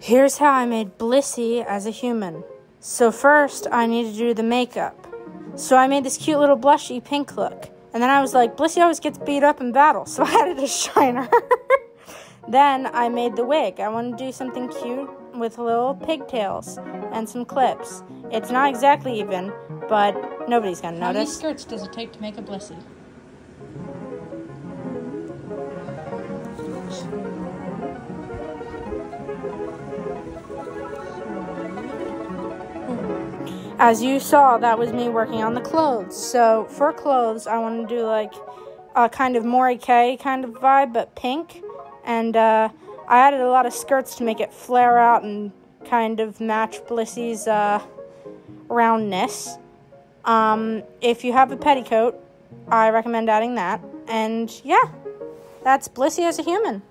Here's how I made Blissey as a human. So first, I need to do the makeup. So I made this cute little blushy pink look. And then I was like, Blissey always gets beat up in battle, so I added a shiner. Then I made the wig. I wanted to do something cute with little pigtails and some clips. It's not exactly even, but nobody's gonna notice. How many skirts does it take to make a Blissey? As you saw, that was me working on the clothes. So for clothes, I want to do like a kind of Mori Kay kind of vibe, but pink. And I added a lot of skirts to make it flare out and kind of match Blissey's roundness. If you have a petticoat, I recommend adding that. And yeah, that's Blissey as a human.